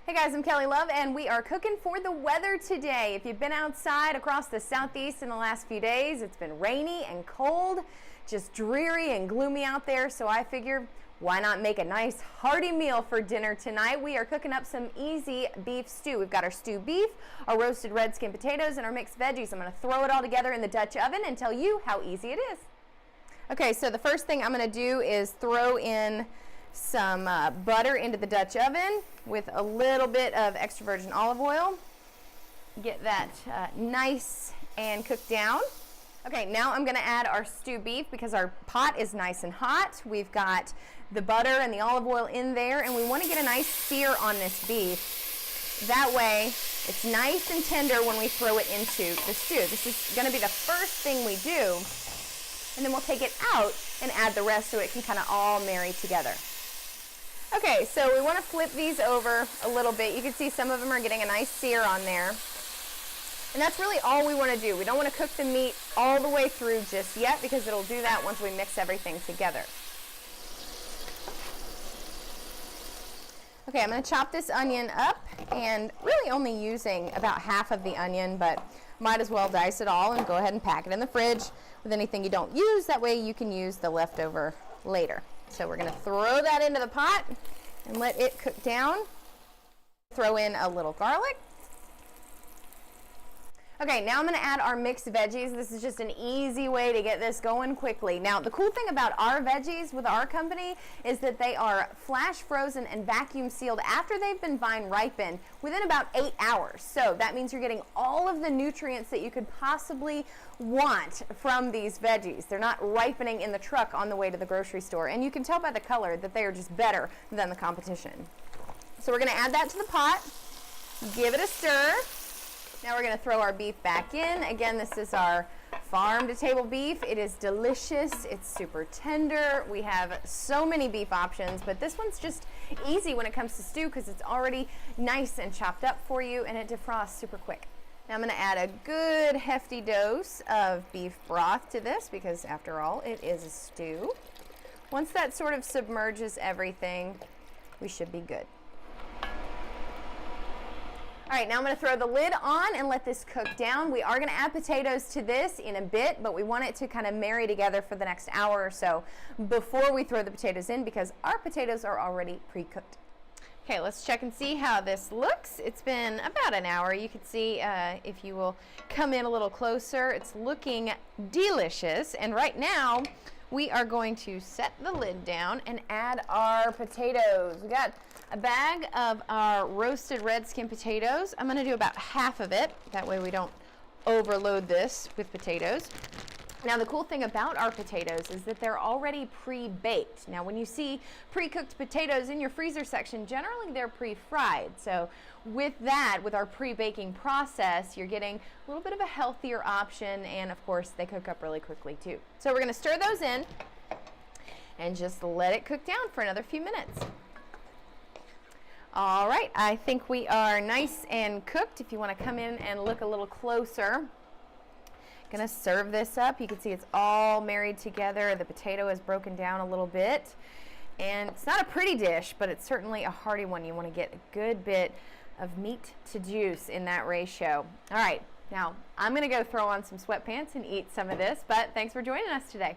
Hey guys, I'm Kelly Love and we are cooking for the weather today. If you've been outside across the southeast in the last few days, it's been rainy and cold, just dreary and gloomy out there, so I figure why not make a nice hearty meal for dinner tonight. We are cooking up some easy beef stew. We've got our stewed beef, our roasted red skin potatoes, and our mixed veggies. I'm going to throw it all together in the Dutch oven and tell you how easy it is. Okay, so the first thing I'm going to do is throw in some butter into the Dutch oven with a little bit of extra virgin olive oil. Get that nice and cooked down. Okay, now I'm going to add our stewed beef because our pot is nice and hot. We've got the butter and the olive oil in there, and we want to get a nice sear on this beef. That way it's nice and tender when we throw it into the stew. This is going to be the first thing we do, and then we'll take it out and add the rest so it can kind of all marry together. Okay, so we want to flip these over a little bit. You can see some of them are getting a nice sear on there. And that's really all we want to do. We don't want to cook the meat all the way through just yet because it'll do that once we mix everything together. Okay, I'm going to chop this onion up, and really only using about half of the onion, but might as well dice it all and go ahead and pack it in the fridge with anything you don't use. That way you can use the leftover later. So we're going to throw that into the pot and let it cook down. Throw in a little garlic. Okay, now I'm going to add our mixed veggies. This is just an easy way to get this going quickly. Now, the cool thing about our veggies with our company is that they are flash frozen and vacuum sealed after they've been vine ripened within about 8 hours. So that means you're getting all of the nutrients that you could possibly want from these veggies. They're not ripening in the truck on the way to the grocery store. And you can tell by the color that they are just better than the competition. So we're going to add that to the pot, give it a stir. Now we're going to throw our beef back in. Again, this is our farm-to-table beef. It is delicious. It's super tender. We have so many beef options, but this one's just easy when it comes to stew because it's already nice and chopped up for you, and it defrosts super quick. Now I'm going to add a good hefty dose of beef broth to this because, after all, it is a stew. Once that sort of submerges everything, we should be good. All right, now I'm going to throw the lid on and let this cook down. We are going to add potatoes to this in a bit, but we want it to kind of marry together for the next hour or so before we throw the potatoes in because our potatoes are already pre-cooked. Okay, let's check and see how this looks. It's been about an hour. You can see if you will come in a little closer, it's looking delicious. And right now, we are going to set the lid down and add our potatoes. We got a bag of our roasted red skin potatoes. I'm going to do about half of it. That way we don't overload this with potatoes. Now the cool thing about our potatoes is that they're already pre-baked. Now when you see pre-cooked potatoes in your freezer section, generally they're pre-fried. So with that, with our pre-baking process, you're getting a little bit of a healthier option, and of course they cook up really quickly too. So we're going to stir those in and just let it cook down for another few minutes. All right, I think we are nice and cooked. If you want to come in and look a little closer, gonna serve this up. You can see it's all married together. The potato is broken down a little bit, and it's not a pretty dish, but it's certainly a hearty one. You want to get a good bit of meat to juice in that ratio. All right, now I'm gonna go throw on some sweatpants and eat some of this, but thanks for joining us today.